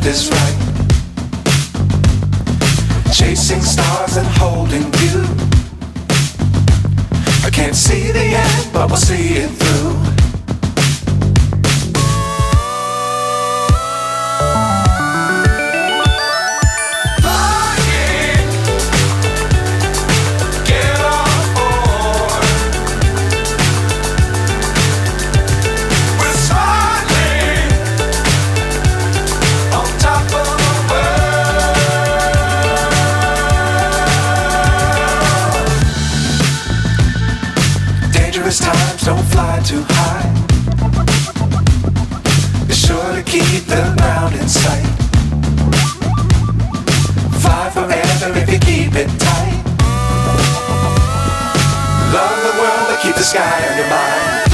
is right. Chasing stars and holding you. I can't see the end, but we'll see it through. Times don't fly too high. Be sure to keep the ground in sight. Fly forever if you keep it tight. Love the world but keep the sky on your mind.